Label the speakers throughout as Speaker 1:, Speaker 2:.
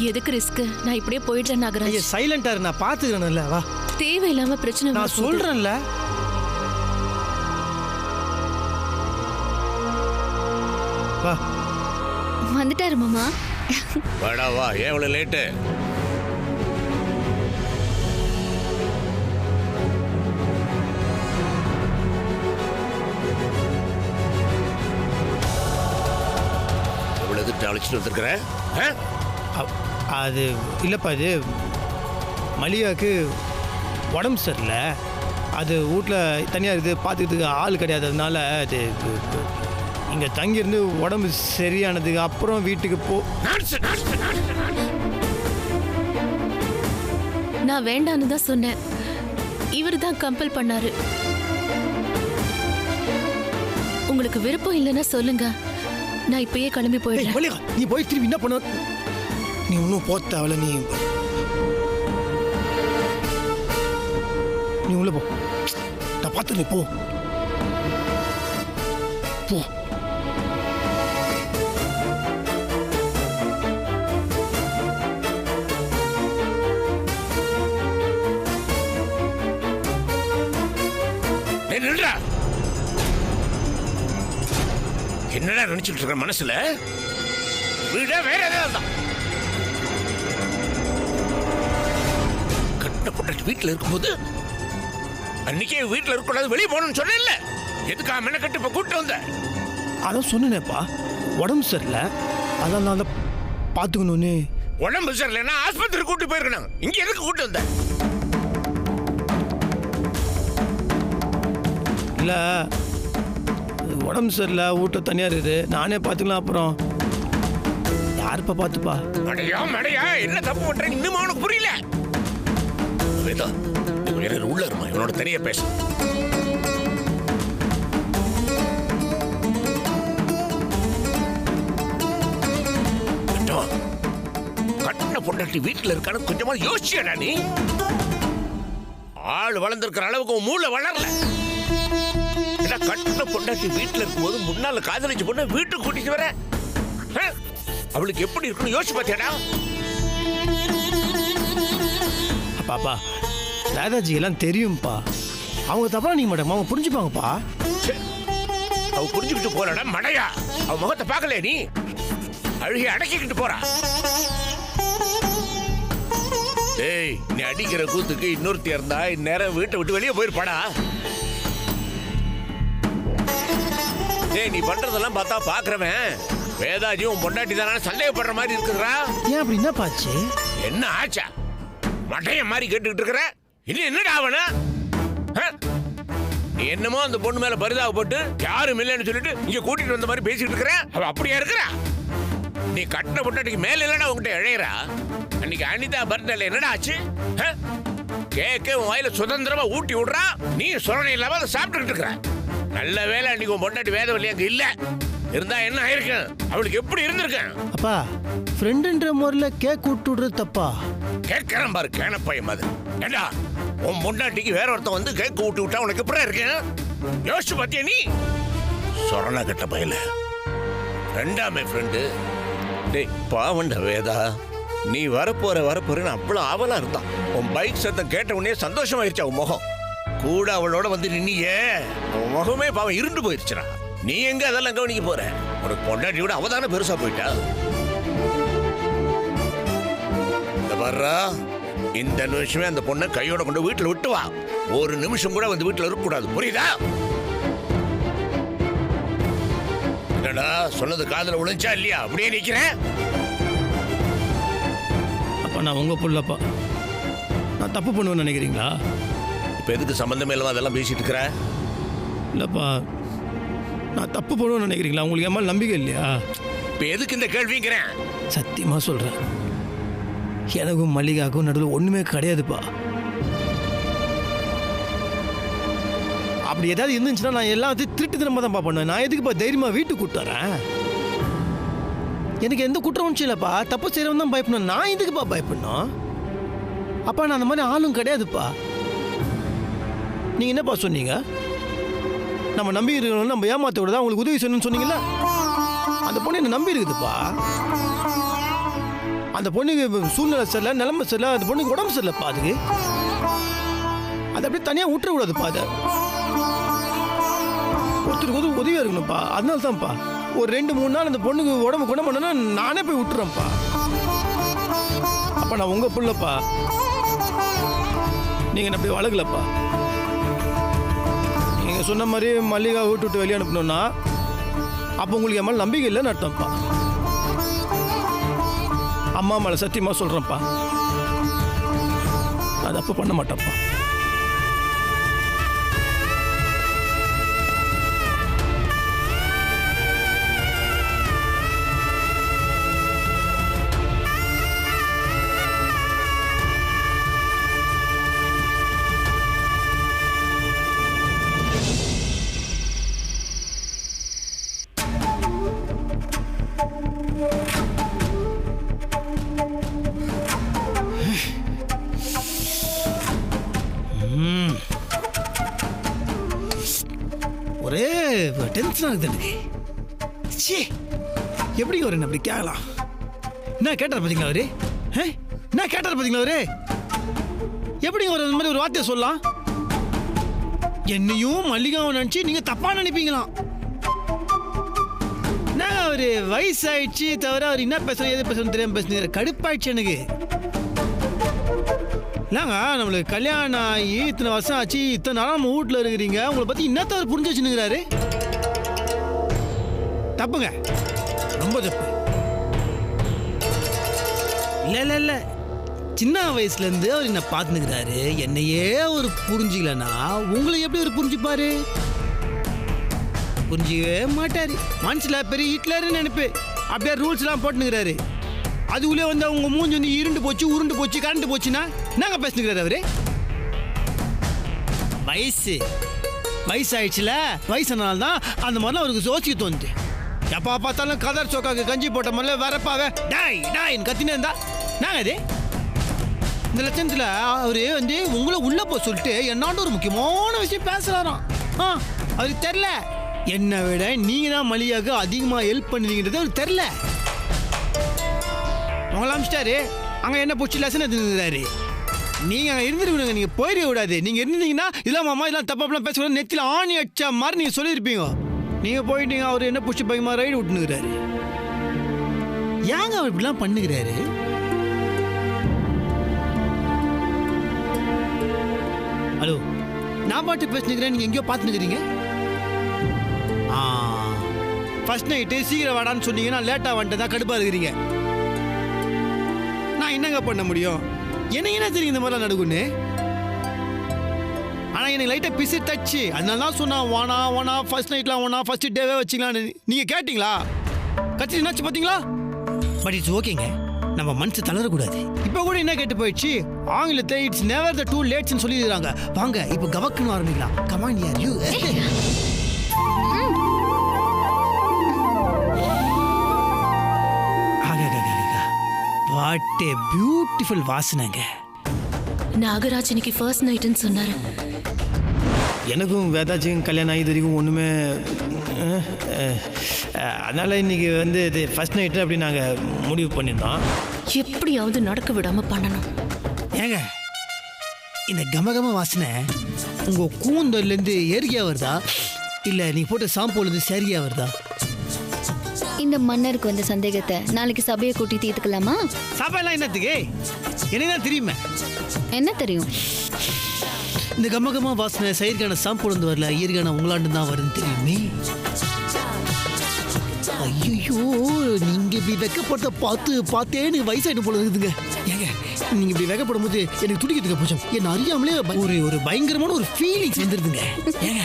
Speaker 1: எதுக்கு ரிஸ்க்? நான் இப்படியே போயிட்டேன் நாகராஜ்.
Speaker 2: சைலண்டா இரு, நான் பாத்துக்கிறேன்ல. வா,
Speaker 1: தேவையில்லாம பிரச்சனை.
Speaker 2: நான் சொல்றேன்ல. வா.
Speaker 1: வந்துட்டாரு மாமா.
Speaker 3: வாடா வா. ஏன் இவ்வளவு லேட்டு? அழைச்சிட்டு வந்துருக்கிற?
Speaker 2: அது இல்லப்பா, இது மல்லிகாவுக்கு உடம்பு சரியில்லை. அது வீட்டில் தனியாக இருக்குது, பார்த்துக்கிறதுக்கு ஆள் கிடையாது. அதனால அது இங்கே தங்கியிருந்து உடம்பு சரியானதுக்கு அப்புறம் வீட்டுக்கு போ.
Speaker 1: நான் வேண்டான்னு தான் சொன்னேன். இவர் தான் கம்பல் பண்ணாரு. உங்களுக்கு விருப்பம் இல்லைன்னா சொல்லுங்க, நான் இப்பயே கிளம்பி போயிடுறேன்.
Speaker 2: நீ போய் திரும்பி என்ன பண்ண? நீ இன்னும் போத்தாவல. நீ உள்ள போ. நான் பார்த்து. நீ போ போ.
Speaker 3: என்னடா நினைச்சிட்டு இருக்க மனசுல? வீட வேற ஏதாவது தான். கட்டப்பட்ட வீட்டுல இருக்கும்போது அன்னைக்கே வீட்டுல இருக்கக்கூடாது, வெளியே போகணும்னு சொன்ன. எதுக்கா மென கட்டு இப்ப கூட்டு வந்த?
Speaker 2: அதான் சொன்னேப்பா, உடம்பு சரியில்லை. அதான் நான் பாத்துக்கணும்னு.
Speaker 3: உடம்பு சரியில்லைன்னா ஆஸ்பத்திரி கூட்டு போயிருக்கணும். இங்க எதுக்கு கூட்டு வந்த?
Speaker 2: இல்ல, உடம்பு சரியில்லை, வீட்டை தனியா இருக்குது, நானே பாத்துக்கலாம். அப்புறம் யாருப்பா பாத்துப்பா?
Speaker 3: அடையா மடையா, என்ன தப்பு பண்ற? இன்னும் அவனுக்கு புரியல. உள்ள இருமா, இவனோட தனியா பேச. கட்டின பொண்டாட்டி வீட்டுல இருக்கான்னு கொஞ்சமா யோசிச்சா? நீ ஆள் வளர்ந்திருக்கிற அளவுக்கு மூளை வளரல. கட்டின பொண்டாட்டி வீட்டுல இருக்கும்போது முன்னால காதலிச்சு பொண்ணு வீட்டுக்கு கூட்டிட்டு வர அவளுக்கு எப்படி இருக்குன்னு யோசிச்சு பாத்தியாடா?
Speaker 2: பாப்பா, ராதாஜி எல்லாம் தெரியும்பா. அவங்க தப்பா நீங்க மாட்டாங்க, அவங்க புரிஞ்சுப்பாங்கப்பா.
Speaker 3: அவ புரிஞ்சுக்கிட்டு போறாடா மடையா. அவ முகத்தை பார்க்கல நீ? அழுகி அடக்கிக்கிட்டு போறா. ஏய், நீ அடிக்கிற கூத்துக்கு இன்னொருத்தி இருந்தா இந்நேரம் வீட்டை விட்டு வெளியே போயிருப்பாடா. ஏய், நீ பண்றதெல்லாம் பார்த்தா பாக்குறவன் வேதாஜி உன் பொண்டாட்டி தானே சந்தேகப்படுற மாதிரி இருக்குதுடா.
Speaker 2: ஏன் அப்படி என்ன பாச்சு?
Speaker 3: என்ன ஆச்சா? மட்டைய மாதிரி கேட்டுக்கிட்டு இருக்கிற. இன்னும் என்னடா அவன? நீ என்னமோ அந்த பொண்ணு மேல பரிதாபப்பட்டு யாரும் இல்லைன்னு சொல்லிட்டு இங்க கூட்டிட்டு வந்த மாதிரி பேசிட்டு இருக்கிற. அவ அப்படியா இருக்கிறா? நீ கட்டின பொண்டாட்டிக்கு மேல இல்லடா உங்ககிட்ட இழையறா. அன்னைக்கு அனிதா பர்த்டேல என்னடா ஆச்சு? கேக்க உன் வாயில சுதந்திரமா ஊட்டி விடுறா, நீ சொரணை இல்லாம அதை சாப்பிட்டுக்கிட்டு இருக்கிற. நல்ல வேலை அன்னைக்கு உன் பொண்டாட்டி வேதவல்லி அங்க இல்ல. இருந்தா என்ன ஆயிருக்கு? அவளுக்கு எப்படி இருந்திருக்கு?
Speaker 2: அப்பா, ஃப்ரெண்டுன்ற முறையில கேக் விட்டு விடுறது தப்பா?
Speaker 3: கேட்கிறேன் பாரு கேனப்பைய மாதிரி. ஏண்டா உன் பொண்டாட்டிக்கு வேற ஒருத்தன் வந்து கேக் விட்டு விட்டா உனக்கு எப்படி இருக்கு? யோசிச்சு பாத்தியா நீ? சொரண கட்ட பையல ரெண்டாமே ஃப்ரெண்டு. டேய் பாவண்டா வேதா, நீ வரப்போறன்னு அவ்வளவு ஆவலா இருந்தான். உன் பைக் சத்தம் கேட்ட உடனே சந்தோஷமாயிருச்சு அவன் முகம். கூட அவளோட வந்து நின்னியே, அவன் முகமே பாவம் இருண்டு போயிருச்சுடா. நீ எங்க அதெல்லாம் கவனிக்க போற? உனக்கு பொண்டாட்டி விட அவதான பெருசா போயிட்டா. இந்த நிமிஷமே அந்த பொண்ணை கையோட கொண்டு வீட்டுல விட்டு வா. ஒரு நிமிஷம் கூட வந்து வீட்டுல இருக்க கூடாது, புரியுதா? என்னடா சொன்னது காதுல விழுந்துச்சா இல்லையா? அப்படியே நிக்கிறேன்.
Speaker 2: அப்ப நான் உங்க புள்ளப்பா, நான் தப்பு பண்ணுவேன்னு நினைக்கிறீங்களா?
Speaker 3: இப்ப எதுக்கு சம்பந்தமே இல்லாம அதெல்லாம் பேசிட்டு இருக்கிற?
Speaker 2: இல்லப்பா, நான் தப்பு பண்ணுவேன்னு நினைக்கிறீங்களா? உங்களுக்கு என் மேல நம்பிக்கை இல்லையா?
Speaker 3: இப்ப எதுக்கு இந்த கேள்விங்கிறேன்?
Speaker 2: சத்தியமா சொல்றேன், எனக்கும் மல்லிகாவுக்கும் நடுவில் ஒண்ணுமே கிடையாதுப்பா. அப்படி ஏதாவது இருந்துச்சுன்னா நான் எல்லாத்தையும் திருட்டு தினமா தான் பண்ணுவேன். நான் எதுக்குப்பா தைரியமா வீட்டுக்கு கூட்டுறேன்? எனக்கு எந்த குற்றம் ஒன்றும் இல்லைப்பா. தப்பு செய்யறவன் தான் பயப்படணும், நான் எதுக்குப்பா பயப்படணும்? அப்பா நான் அந்த மாதிரி ஆளும் கிடையாதுப்பா. நீங்க என்னப்பா சொன்னீங்க? நம்ம நம்பி இருக்கணும், நம்ம ஏமாத்த விட தான் உங்களுக்கு உதவி செய்யணும்னு சொன்னீங்கல்ல. அந்த பொண்ணு என்ன நம்பி இருக்குதுப்பா. அந்த பொண்ணுக்கு சூழ்நிலை சரியில்லை, நிலைமை சரியில்லை, அந்த பொண்ணுக்கு உடம்பு சரியில்லைப்பா. அதுக்கு அதை அப்படியே தனியாக விட்டுறக்கூடாதுப்பா. அதை ஒருத்தருக்கு உதவியாக இருக்கணும்ப்பா. அதனால தான்ப்பா ஒரு 2-3 நாள் அந்த பொண்ணுக்கு உடம்பு குணம் பண்ணனா நானே போய் விட்டுறேன்ப்பா. அப்பா நான் உங்கள் பிள்ளைப்பா, நீங்கள் அப்படி வளர்க்கலப்பா. நீங்கள் சொன்ன மாதிரி மல்லிகா விட்டு வெளியே அனுப்பணும்னா அப்போ உங்களுக்கு என் மேலே நம்பிக்கை இல்லைன்னு அர்த்தம்ப்பா. அம்மா மேலே சத்தியமாக சொல்கிறேன்ப்பா, அது அப்போ பண்ண மாட்டேன்ப்பா. ஒரே டென்ஷனாக இருக்குது எனக்கு. சே, எப்படி ஒரு அப்படி கேட்கலாம்? என்ன கேட்டார் பார்த்தீங்களா அவரு? என்ன கேட்டார் பார்த்தீங்களா அவரு? எப்படி ஒரு இந்த மாதிரி ஒரு வார்த்தையை சொல்லலாம்? என்னையும் மல்லிகாவை நினச்சி நீங்கள் தப்பாக நினைப்பீங்களாம். நான் அவரு வயசாயிடுச்சு தவிர அவர் என்ன பேசுகிறோம் எது பேசணும் தெரியாமல் பேசுனீங்க. கடுப்பாயிடுச்சு எனக்கு. இல்லைங்க, நம்மளுக்கு கல்யாணம் ஆகி இத்தனை வருஷம் ஆச்சு, இத்தனை நாளாக நம்ம வீட்டில் இருக்கிறீங்க, உங்களை பற்றி இன்னத்த அவர் புரிஞ்சு வச்சுனுங்கிறாரு. தப்புங்க, ரொம்ப தப்பு. இல்லை சின்ன வயசுலேருந்து அவர் என்ன பார்த்துனுக்கிறாரு. என்னையே ஒரு புரிஞ்சிக்கலன்னா உங்களை எப்படி ஒரு புரிஞ்சுப்பாரு? புரிஞ்சிக்கவே மாட்டார். மனசில் பெரிய ஹிட்லர்னு நினைப்பு. அப்படியே ரூல்ஸ்லாம் போட்டுனுக்கிறாரு. அதுக்குள்ளே வந்து அவங்க மூஞ்சி வந்து இருண்டு போச்சு, உருண்டு போச்சு, கரண்ட் போச்சுன்னா நாங்கள் பேசினுக்கிறாரு அவரு. வயசாயிடுச்சுல, வயசானால தான் அந்த மாதிரிலாம் அவருக்கு யோசிக்க தோணுது. எப்போ பார்த்தாலும் கதர் சோக்காக்கு கஞ்சி போட்ட மாதிரில வரப்பாவே டாய் டாய்ன்னு கத்தினே இருந்தா நாங்கள் அது இந்த லட்சணத்தில் அவரு வந்து உங்களை உள்ள போய் சொல்லிட்டு என்னாண்டு ஒரு முக்கியமான விஷயம் பேசுகிறாராம். அவருக்கு தெரில. என்னை விட நீங்கள் தான் மல்லிகாவுக்கு அதிகமாக ஹெல்ப் பண்ணுவீங்கன்றது அவருக்கு தெரில. உங்களை அமிச்சிட்டாரு, அங்கே என்ன பூச்சி லெசன் எடுத்துக்கிறாரு. நீங்கள் அங்கே இருந்துருக்கணுங்க, நீங்கள் போயிட விடாது. நீங்கள் இருந்தீங்கன்னா இதெல்லாம் மாமா இதெல்லாம் தப்பாப்பெல்லாம் பேசக்கூடாது, நெத்தியில் ஆணி அடிச்சா மாதிரி நீங்கள் சொல்லியிருப்பீங்க. நீங்கள் போயிட்டீங்க, அவர் என்ன பூச்சி பயமா ரைடு விட்டுனுக்கிறாரு. ஏங்க அவர் இப்படிலாம் பண்ணுகிறாரு? ஹலோ, நான் பாட்டு பேசினுக்கிறேன், நீங்கள் எங்கேயோ பார்த்துனுக்கிறீங்க. ஃபர்ஸ்ட் நைட்டு சீக்கிரம் வாடான்னு சொன்னீங்கன்னா லேட்டாக வந்துட்டு தான் கடுப்பாக இருக்கிறீங்க. நான் என்னங்க பண்ண முடியும்? எனக்கு என்ன தெரியும் இந்த மாதிரிலாம் நடக்குன்னு? ஆனால் எனக்கு லைட்டாக பிசி தச்சு, அதனால தான் சொன்னா வானா ஃபர்ஸ்ட் நைட்லாம் வானா ஃபர்ஸ்ட் டேவே வச்சுக்கலான்னு. நீங்கள் கேட்டிங்களா? கட்சி என்னாச்சு பார்த்தீங்களா? பட் இட்ஸ் ஓகேங்க, நம்ம மனசு தளரக்கூடாது. இப்போ கூட என்ன கேட்டு போயிடுச்சு, ஆங்கிலத்தை இட்ஸ் நெவர் த டூ லேட்ஸ்ன்னு சொல்லிடுறாங்க. வாங்க இப்போ கவக்குன்னு ஆரம்பிக்கலாம். கமான் யார் யூ. வாட் ஏ பியூட்டிஃபுல் வாசனைங்க.
Speaker 1: நாகராஜ் இன்னைக்கு ஃபர்ஸ்ட் நைட்னு சொன்னாரு.
Speaker 2: எனக்கும் வேதாச்சும் கல்யாணம் ஆகி இது வரைக்கும் ஒன்றுமே, அதனால் இன்றைக்கி வந்து இது ஃபர்ஸ்ட் நைட்டு அப்படி நாங்கள் முடிவு பண்ணியிருந்தோம்.
Speaker 1: எப்படியாவது நடக்க விடாமல் பண்ணணும்.
Speaker 2: ஏங்க, இந்த கமகம வாசனை உங்கள் கூந்தல்லேருந்து ஏரியாக வருதா இல்லை நீங்கள் போட்ட ஷாம்பூலேருந்து சரியாக வருதா?
Speaker 4: இந்த மன்னருக்கு வந்த சந்தேகத்தை நாளைக்கு சபையை கூட்டி தீர்த்துக்கலாமா?
Speaker 2: சபையெல்லாம் என்னத்துக்கு? எனக்கு தான் தெரியுமே.
Speaker 4: என்ன தெரியும்?
Speaker 2: இந்த கமகமா வாசனை சயிர்கான ஷாம்பூலேருந்து வரல, இயற்கான உங்களாண்டு தான் வருதுன்னு தெரியுமே. ஐயோ, நீங்க இப்படி வெக்கப்பட்ட பார்த்தே எனக்கு வயசாயிட்டு போல இருக்குதுங்க. ஏங்க, நீங்க இப்படி வெக்கப்படும் போது எனக்கு துடிக்கிறதுக்கு பூச்சம் என்ன அறியாமலே ஒரு பயங்கரமான ஒரு ஃபீலிங்ஸ் வந்துருதுங்க. ஏங்க,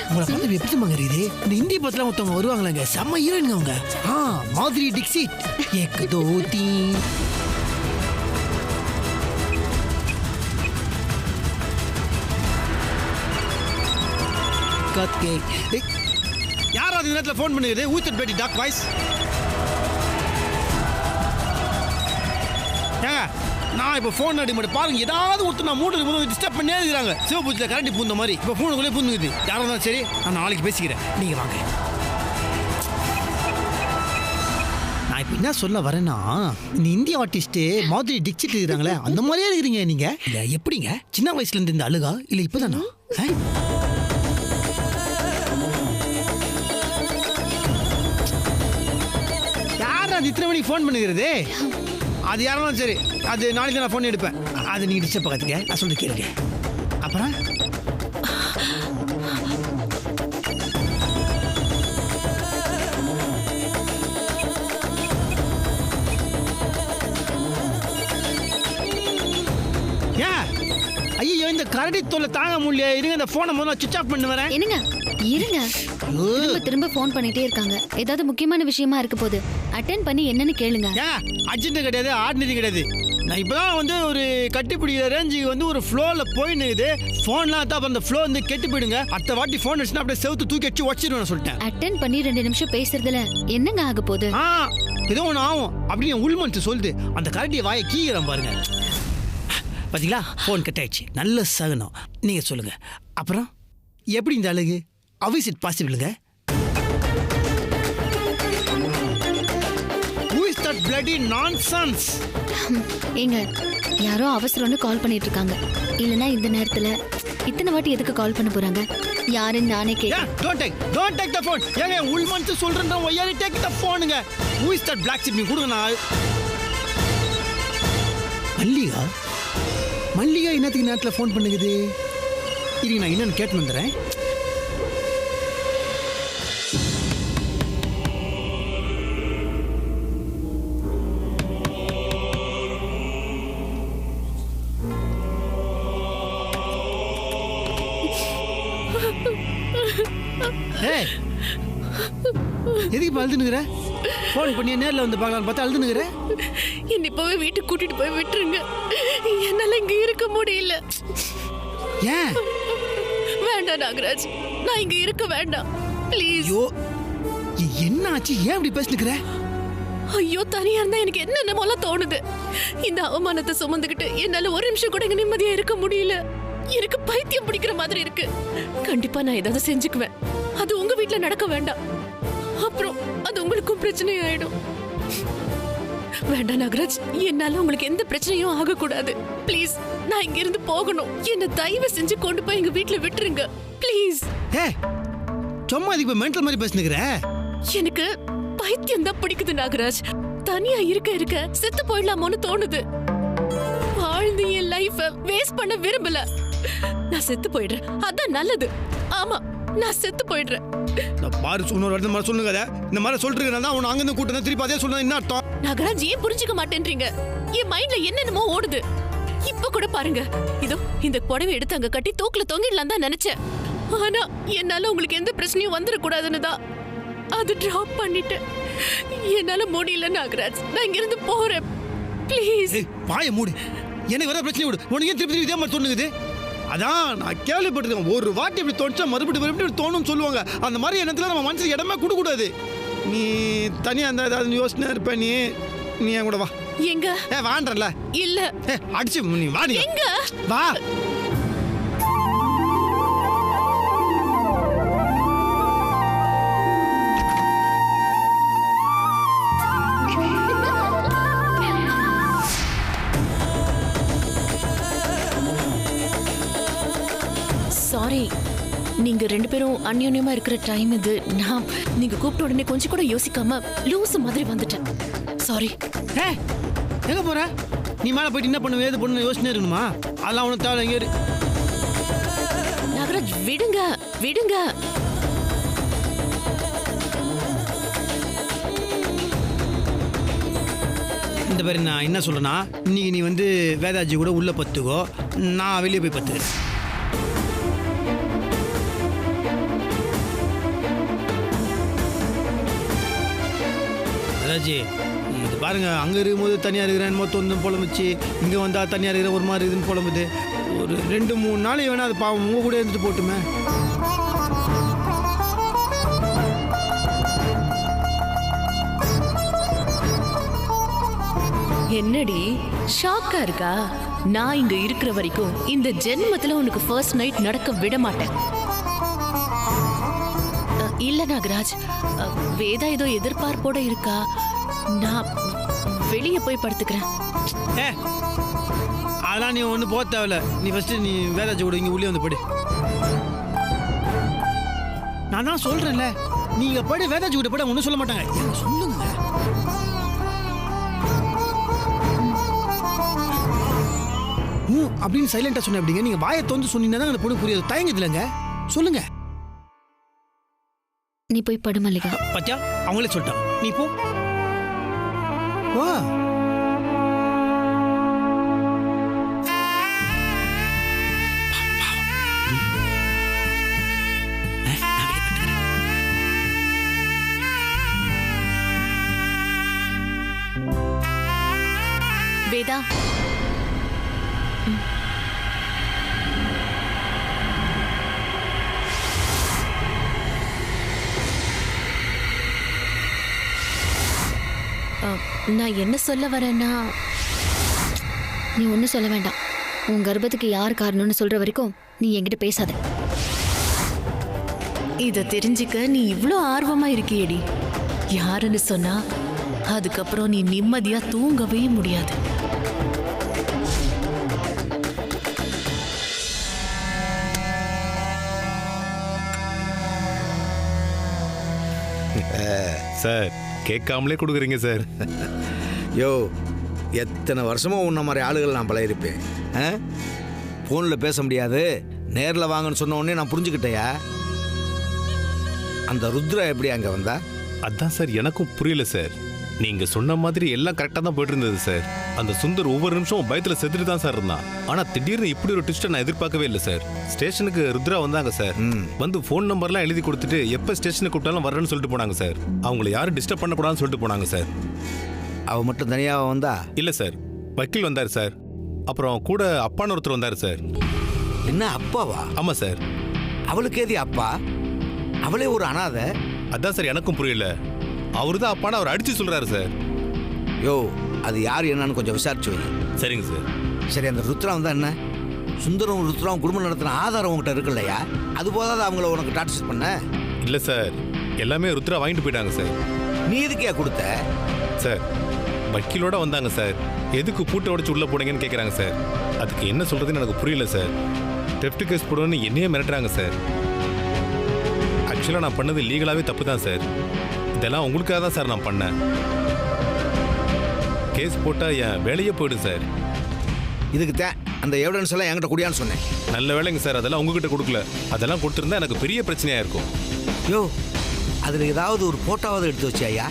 Speaker 2: உங்களை பார்த்து எப்படி மங்கறியுது? இந்த ஹிந்தி படத்துல ஒருத்தவங்க வருவாங்களாங்க, செம்ம ஹீரோயினுங்க அவங்க. மாதிரி டிக்ஸிட் ஏக் தோ தீன். யாராவது நேரத்தில் ஃபோன் பண்ணுது? ஊத்தட் பேட்டி டாக் வாய்ஸ். ஏங்க, நான் இப்போ ஃபோன் அடி மட்டும் பாருங்க, ஏதாவது ஒருத்தர் நான் மூட்டை டிஸ்டர்ப் பண்ணே இருக்கிறாங்க. சிவபூச்சில் கரண்டி பூந்த மாதிரி இப்போ ஃபோனுக்குள்ளே பூந்துக்குது. யாராக இருந்தாலும் சரி, நான் நாளைக்கு பேசிக்கிறேன், நீங்கள் வாங்க. நான் இப்போ என்ன சொல்ல வரேன்னா, இந்த இந்திய ஆர்டிஸ்ட்டு மாதிரி டிக்சிட் இருக்கிறாங்களே அந்த மாதிரியே இருக்கிறீங்க நீங்கள். இல்லை எப்படிங்க சின்ன வயசுலேருந்து இந்த அழுகா இல்லை இப்போ தானா? யார் அது இத்தனை மணிக்கு ஃபோன் பண்ணுகிறது? அது யாரும் சரி, அது நாளைக்கு நான் ஃபோன் எடுப்பேன். அது நீங்கள் டிஸ்டர்ப் பார்த்துக்க, நான் சொல்லிட்டு கேளுங்க. அப்புறம் ஐயோ இந்த கரடி தொல்லை தாங்க முடியல. இருங்க இந்த போனை முதல்ல சுவிட்ச் ஆஃப் பண்ணி வரேன்.
Speaker 4: என்னங்க இருங்க, திரும்ப திரும்ப ஃபோன் பண்ணிட்டே இருக்காங்க. ஏதாவது முக்கியமான விஷயமா இருக்க போது அட்டென்ட் பண்ணி என்னன்னு கேளுங்க.
Speaker 2: அர்ஜென்ட் கிடையாது, ஆர்டினரி கிடையாது. நான் இப்பதான் வந்து ஒரு கட்டிப்பிடிக்கிற ரேஞ்சுக்கு வந்து ஒரு ஃப்ளோல போயினுக்குது. ஃபோன்லாம் தான் அந்த ஃப்ளோ வந்து கெட்டு போயிடுங்க. அடுத்த வாட்டி ஃபோன் அடிச்சுனா அப்படியே செவுத்து தூக்கி வச்சு வச்சிருவேன் சொல்லிட்டேன்.
Speaker 4: அட்டென்ட் பண்ணி 2 நிமிஷம் பேசுறதுல என்னங்க ஆக போகுது?
Speaker 2: ஏதோ ஒன்று ஆகும் அப்படின்னு உள்மனசு சொல்லுது. அந்த கரடியை வாயை கீக்கிறேன் பாருங்க. பார்த்தீங்களா, ஃபோன் கட் ஆயிடுச்சு. நல்ல சகனம். நீங்கள் சொல்லுங்கள். அப்புறம் எப்படி இந்த அழகு? How is it possible? Who is that bloody nonsense?
Speaker 4: ஏங்க யாரோ அவசரம்னு கால் பண்ணிட்டு இருக்காங்க. இல்லனா இந்த நேரத்துல இத்தனை வாட்டி எதுக்கு கால் பண்ண போறாங்க? யாருன்னு நானே கேட்டேன்.
Speaker 2: Don't take the phone. ஏங்க உள்மனசு சொல்றேன். ஒய்யாரி take the phoneங்க. Who is that black sheep? நீ கொடுங்க. நான் மல்லிகா என்னத்துக்கு நேரத்தில் ஃபோன் பண்ணுகுது? இருங்க நான் என்னன்னு கேட்டு வந்துடுறேன். எதுக்கு அழுதுனுக்குற? ஃபோன் பண்ணி நேரில் வந்து பார்க்கலாம் பார்த்தா அழுதுனுக்குற.
Speaker 1: என்னை இப்போவே வீட்டுக்கு கூட்டிட்டு போய் விட்டுருங்க. என்னால இங்க இருக்க முடியல.
Speaker 2: ஏன்?
Speaker 1: வேண்டாம் நாகராஜ், நான் இங்க இருக்க வேண்டாம் ப்ளீஸ்.
Speaker 2: ஐயோ என்ன ஆச்சு? ஏன் இப்படி பேசினுக்குற?
Speaker 1: ஐயோ தனியா இருந்தா எனக்கு என்னென்னமோலாம் தோணுது. இந்த அவமானத்தை சுமந்துக்கிட்டு என்னால ஒரு நிமிஷம் கூட இங்க நிம்மதியா இருக்க முடியல. எனக்கு பைத்தியம் பிடிக்கிற மாதிரி இருக்கு. கண்டிப்பா நான் ஏதாவது செஞ்சுக்குவேன். அது உங்க வீட்டுல நடக்க வேண்டாம். அப்புறம் அது உங்களுக்கும் பிரச்சனை ஆயிடும். வேண்டாம் நாகராஜ், என்னால உங்களுக்கு எந்த பிரச்சனையும் ஆகக்கூடாது. ப்ளீஸ், நான் இங்க இருந்து போகணும். என்ன தயவு செஞ்சு கொண்டு போய் எங்க வீட்டுல விட்டுருங்க ப்ளீஸ்.
Speaker 2: சும்மா இதுக்கு மென்டல் மாதிரி பேசுனுக்குற.
Speaker 1: எனக்கு பைத்தியம் தான் பிடிக்குது நாகராஜ். தனியா இருக்க இருக்க செத்து போயிடலாமோன்னு தோணுது. வாழ்ந்து என் லைஃப வேஸ்ட் பண்ண விரும்பல. நான் செத்து போயிடுறேன், அதான் நல்லது. ஆமா, நான் செத்து போயிடுறேன்.
Speaker 2: பாரு இன்னொரு இடத்துல மாதிரி சொல்லுங்க. இந்த மாதிரி சொல்றீங்க தான் உன்னை அங்கிருந்து கூட்டம் திருப்பி அதே சொல்ல என்ன அர்த்தம்?
Speaker 1: நாகராஜ் ஏன் புரிஞ்சுக்க மாட்டேன்றீங்க? என் மைண்ட்ல என்னென்னமோ ஓடுது. இப்ப கூட பாருங்க, இதோ இந்த புடவை எடுத்து அங்க கட்டி தூக்குல தொங்கிடலாம் தான் நினைச்சேன். ஆனா என்னால உங்களுக்கு எந்த பிரச்சனையும் வந்துடக்கூடாதுன்னு தான் அது டிராப் பண்ணிட்டேன். என்னால முடியல நாகராஜ், நான் இங்க இருந்து போறேன் ப்ளீஸ்.
Speaker 2: பாய மூடு. எனக்கு வர பிரச்சனை விடு. உனக்கு ஏன் திருப்பி இதே மாதிரி தோணுது? அதான் நான் கேள்விப்பட்டிருக்கேன். ஒரு வாட்டி இப்படி தோணுச்சா மறுபடியும் தோணும்னு சொல்லுவாங்க. அந்த மாதிரி எண்ணத்துல நம்ம மனசுக்கு இடமே கொடுக்கூடாது. நீ தனியா இருந்தா ஏதாவது யோசனை இருப்ப. நீ என் கூட வா.
Speaker 1: எங்க?
Speaker 2: வான்றல.
Speaker 1: இல்ல
Speaker 2: அடிச்சு நீ வா. நீ
Speaker 1: எங்க?
Speaker 2: வா.
Speaker 1: சாரி, நீங்க 2 பேரும் அந்யோன்யமா இருக்கிற டைம் இது. நான் நீங்க கூப்பிட்ட உடனே கொஞ்சம் கூட யோசிக்காம லூசு மாதிரி வந்துட்டேன். சாரி.
Speaker 2: எங்க போற? நீ மேல போயிட்டு என்ன பண்ணுவே, ஏது பண்ணு யோசனை இருக்கணுமா? அதெல்லாம் உனக்கு தேவை. எங்க இரு
Speaker 1: நாகராஜ், விடுங்க விடுங்க.
Speaker 2: இந்த மாதிரி நான் என்ன சொல்றேன்னா, இன்னைக்கு நீ வந்து வேதாஜி கூட உள்ள பத்துக்கோ, நான் வெளியே போய் பத்துக்கிறேன். வேதாஜி இது பாருங்க, அங்கே இருக்கும்போது தனியாக இருக்கிறேன் மொத்தம் புலம்புச்சு. இங்கே வந்தால் தனியாக இருக்கிற ஒரு மாதிரி இதுன்னு புலம்புது. ஒரு 2-3 நாளைக்கு வேணா அது பாவம் உங்க கூட இருந்துட்டு போட்டுமே.
Speaker 1: என்னடி ஷாக்கா இருக்கா? நான் இங்க இருக்கிற வரைக்கும் இந்த ஜென்மத்துல உனக்கு ஃபர்ஸ்ட் நைட் நடக்க விட மாட்டேன். இல்ல நாகராஜ், வேதா ஏதோ எதிர்பார்ப்போட இருக்கா. நான் வெளியே போய் படுத்துக்கிறேன்.
Speaker 2: ஏ அதெல்லாம் நீ ஒன்றும் போக தேவையில்ல. நீ ஃபஸ்ட்டு நீ வேதாஜி கூட இங்கே உள்ளே வந்து படு. நான் தான் சொல்கிறேன்ல, நீங்கள் படு, வேதாஜி கூட பட ஒன்றும் சொல்ல மாட்டாங்க. சொல்லுங்க அப்படின்னு சைலண்டாக சொன்னேன். அப்படிங்க நீங்கள் வாயை தோந்து சொன்னீங்கன்னா தான் அந்த பொண்ணு புரியாது. தயங்குது இல்லைங்க, சொல்லுங்க.
Speaker 4: நீ போய் படு மல்லிகா.
Speaker 2: பச்சா அவங்களே சொல்லிட்டான், நீ போ. வா.
Speaker 1: வேதா, நான் என்ன சொல்ல வரேன்னா,
Speaker 4: நீ ஒன்றும் சொல்ல வேண்டாம். உன் கர்ப்பத்துக்கு யார் காரணம்னு சொல்ற வரைக்கும் நீ என்கிட்ட பேசாத.
Speaker 1: இத தெரிஞ்சுக்க நீ இவ்ளோ ஆர்வமா இருக்கியேடி. யாருன்னு சொன்னா அதுக்கப்புறம் நீ நிம்மதியா தூங்கவே முடியாது.
Speaker 5: சார் கேட்காமலே கொடுக்குறீங்க சார்.
Speaker 6: யோ, எத்தனை வருஷமா உன்ன மாதிரி ஆளுகள் நான் பழகிருப்பேன். ஃபோனில் பேச முடியாது, நேரில் வாங்கன்னு சொன்ன உடனே நான் புரிஞ்சுக்கிட்டேயா. அந்த ருத்ரா எப்படி அங்கே வந்தா?
Speaker 5: அதான் சார் எனக்கும் புரியல சார். நீங்க சொன்ன மாதிரி எல்லாம் கரெக்டாக தான் போயிட்டு இருந்தது சார். அந்த சுந்தர் ஒவ்வொரு நிமிஷம் பயத்தில் செத்துட்டு தான் சார் இருந்தான். ஆனால் திடீர்னு இப்படி ஒரு ட்விஸ்ட்டை நான் எதிர்பார்க்கவே இல்லை சார். ஸ்டேஷனுக்கு ருத்ரா வந்தாங்க சார். வந்து ஃபோன் நம்பர்லாம் எழுதி கொடுத்துட்டு எப்போ ஸ்டேஷனுக்கு கூப்பிட்டாலும் வரேன்னு சொல்லிட்டு போனாங்க சார். அவங்களை யாரும் டிஸ்டர்ப் பண்ணக்கூடாதுன்னு சொல்லிட்டு போனாங்க சார்.
Speaker 6: அவள் மட்டும் தனியாக வந்தா?
Speaker 5: இல்லை சார், வக்கீல் வந்தார் சார். அப்புறம் கூட அப்பான்னு ஒருத்தர் வந்தார் சார்.
Speaker 6: என்ன அப்பாவா?
Speaker 5: ஆமாம் சார்.
Speaker 6: அவளுக்கு ஏதி அப்பா? அவளே ஒரு அனாதை.
Speaker 5: அதான் சார் எனக்கும் புரியல. அவரு தான் அப்பான்னு அவர் அடிச்சு சொல்றாரு சார்.
Speaker 6: யோ, அது யார் என்னன்னு கொஞ்சம் விசாரிச்சு வை.
Speaker 5: சரிங்க சார்.
Speaker 6: சரி, அந்த ருத்ரா வந்தா என்ன? சுந்தரம் ருத்ராவும் குடும்பம் நடத்தின ஆதாரம் உங்ககிட்ட இருக்கு இல்லையா? அது போதாது அவங்கள உனக்கு டார்ச்சர் பண்ண?
Speaker 5: இல்லை சார், எல்லாமே ருத்ரா வாங்கிட்டு போயிட்டாங்க சார்.
Speaker 6: நீ எதுக்கே கொடுத்த?
Speaker 5: சார் வக்கீலோட வந்தாங்க சார். எதுக்கு பூட்டை உடைச்சு உள்ள போனீங்கன்னு கேட்குறாங்க சார். அதுக்கு என்ன சொல்றதுன்னு எனக்கு புரியல சார். டெப்ட் கேஸ் போடணும்னு என்னையே மிரட்டுறாங்க சார். ஆக்சுவலாக நான் பண்ணது லீகலாகவே தப்பு தான் சார். இதெல்லாம் உங்களுக்காக தான் சார் நான் பண்ணேன். கேஸ் போட்டால் என் வேலையே போயிடும் சார்.
Speaker 6: இதுக்கு அந்த எவிடன்ஸ் எல்லாம் என்கிட்ட குடியான்னு சொன்னேன்.
Speaker 5: நல்ல வேலைங்க சார், அதெல்லாம் உங்ககிட்ட கொடுக்கல. அதெல்லாம் கொடுத்துருந்தா எனக்கு பெரிய பிரச்சனையாக இருக்கும்.
Speaker 6: யோ, அதில் ஏதாவது ஒரு போட்டோவாவது எடுத்து வச்சியா?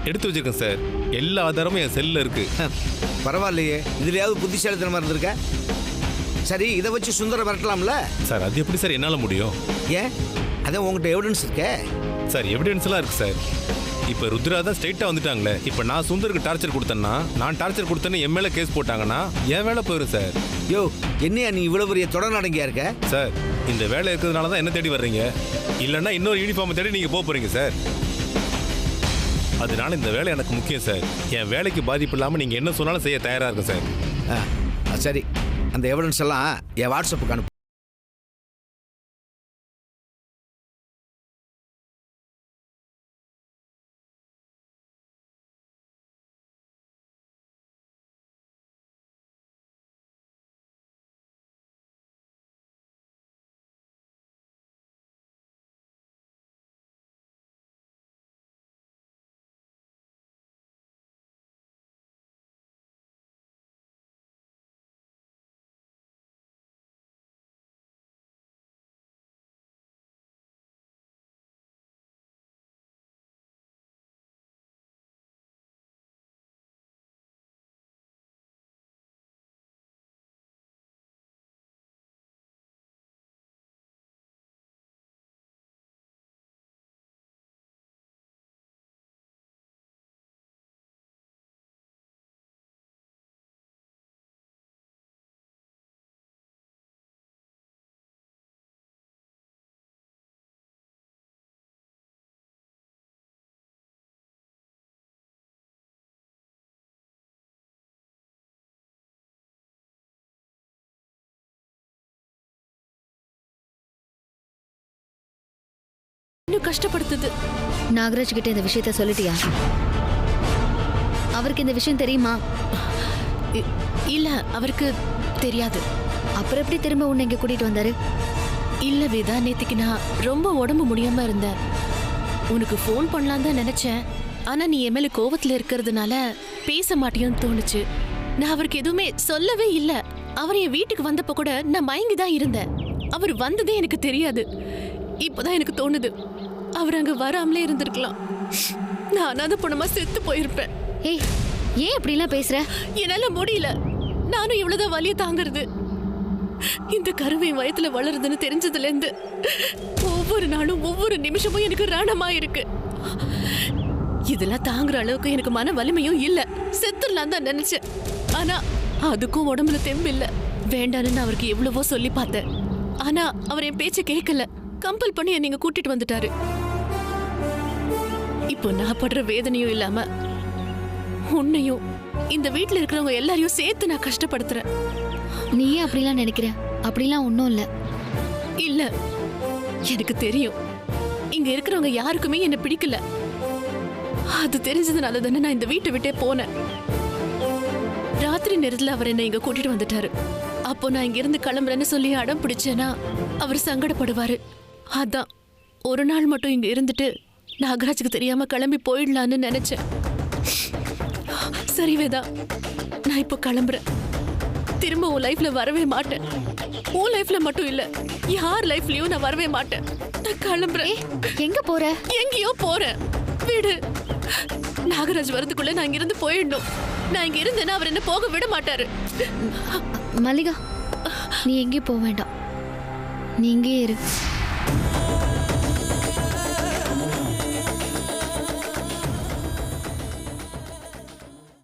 Speaker 5: எடுத்து வச்சிருக்கேன் சார். எல்லா ஆதாரமும் என் செல்லில் இருக்கு.
Speaker 6: பரவாயில்லையே, இதுலையாவது புத்திசாலித்தனமாக இருந்திருக்க. சரி, இதை வச்சு சுந்தரம் மிரட்டலாம்ல?
Speaker 5: சார் அது எப்படி சார் என்னால் முடியும்?
Speaker 6: ஏன்? அதான் உங்கள்கிட்ட எவிடன்ஸ் இருக்கே
Speaker 5: சார். எவிடன்ஸ் எல்லாம் இருக்கு சார். இப்போ ருத்ரா தான் ஸ்ட்ரைட்டாக வந்துட்டாங்களே. இப்போ நான் சுந்தருக்கு டார்ச்சர் கொடுத்தேன்னா, நான் டார்ச்சர் கொடுத்தேன்னு என் மேலே கேஸ் போட்டாங்கன்னா என் வேலை போயிடும் சார்.
Speaker 6: யோ, என்னையா நீ இவ்வளோ பெரிய தொடர் நடங்கியா இருக்க?
Speaker 5: சார் இந்த வேலை இருக்கிறதுனால தான் என்ன தேடி வர்றீங்க. இல்லைன்னா இன்னொரு யூனிஃபார்ம் தேடி நீங்கள் போக போகிறீங்க சார். அதனால இந்த வேலை எனக்கு முக்கியம் சார். என் வேலைக்கு பாதிப்பு இல்லாமல் நீங்கள் என்ன சொன்னாலும் செய்ய தயாராக இருக்கேன் சார்.
Speaker 6: சரி, அந்த எவிடன்ஸ் எல்லாம் என் வாட்ஸ்அப்புக்கு அனுப்பு.
Speaker 1: இன்னும் கஷ்டப்படுத்துது.
Speaker 4: நாகராஜ் கிட்ட இந்த விஷயத்த சொல்லிட்டியா? அவருக்கு இந்த விஷயம் தெரியுமா?
Speaker 1: இல்ல அவருக்கு தெரியாது.
Speaker 4: அப்புறம் எப்படி திரும்ப உன்னை இங்க கூட்டிட்டு வந்தாரு?
Speaker 1: இல்ல வேதா, நேத்துக்கு நான் ரொம்ப உடம்பு முடியாம இருந்தேன். உனக்கு ஃபோன் பண்ணலாம் தான் நினைச்சேன். ஆனா நீ என் மேல கோவத்துல இருக்கிறதுனால பேச மாட்டேன்னு தோணுச்சு. நான் அவருக்கு எதுவுமே சொல்லவே இல்ல. அவர் என் வீட்டுக்கு வந்தப்ப கூட நான் மயங்கி தான் இருந்தேன். அவர் வந்ததே எனக்கு தெரியாது. இப்பதான் எனக்கு தோணுது அவர் அங்க வராமலே இருந்திருக்கலாம். நான் அனாதை பொண்ணமா செத்து போயிருப்பேன்.
Speaker 4: ஏய், ஏன் இப்படிலாம் பேசுற?
Speaker 1: என்னால முடியல. நானும் இவ்வளவுதான் வலிய தாங்கிறது. இந்த கருவை வயத்துல வளருதுன்னு தெரிஞ்சதுல இருந்து ஒவ்வொரு நாளும் ஒவ்வொரு நிமிஷமும் எனக்கு ரணமா இருக்கு. இதெல்லாம் தாங்குற அளவுக்கு எனக்கு மன வலிமையும் இல்ல. செத்துடலாம் தான் நினைச்சேன். ஆனா அதுக்கும் உடம்புல தெம்பு இல்ல. வேண்டான்னு அவருக்கு எவ்வளவோ சொல்லி பார்த்தேன். ஆனா அவர் என் பேச்ச கேட்கல. கம்பல் பண்ணி நீங்க கூட்டிட்டு வந்துட்டாரு. இப்போ நான் படுற வேதனையும் இல்லாம உன்னையும் இந்த வீட்டுல இருக்கிறவங்க எல்லாரையும் சேர்த்து நான் கஷ்டப்படுத்துறேன்.
Speaker 4: நீயே அப்படிலாம் நினைக்கிற? அப்படிலாம் ஒன்றும் இல்லை.
Speaker 1: இல்ல, எனக்கு தெரியும் இங்க இருக்கிறவங்க யாருக்குமே என்ன பிடிக்கல. அது தெரிஞ்சதுனால தானே நான் இந்த வீட்டை விட்டே போனேன். ராத்திரி நேரத்துல அவர் என்ன இங்க கூட்டிட்டு வந்துட்டாரு. அப்போ நான் இங்க இருந்து கிளம்புறேன்னு சொல்லி அடம் பிடிச்சேன்னா அவர் சங்கடப்படுவாரு. அதான் ஒரு நாள் மட்டும் இங்க இருந்துட்டு நாகராஜுக்கு தெரியாம கிளம்பி போயிடலான்னு நினைச்சேன். சரி வேதா, நான் இப்போ கிளம்புறேன். திரும்ப உன் லைஃப்ல வரவே மாட்டேன். உன் லைஃப்ல மட்டும் இல்ல, யார் லைஃப்லயும் நான் வரவே மாட்டேன். நான் கிளம்புறேன்.
Speaker 4: எங்க போற?
Speaker 1: எங்கேயோ போறேன். வீடு நாகராஜ் வரதுக்குள்ள நான் இங்க இருந்து போயிடணும். நான் இங்க இருந்தேன்னா அவர் என்ன போக விட மாட்டாரு.
Speaker 4: மல்லிகா, நீ எங்கேயும் போக வேண்டாம். நீ இங்கே இரு.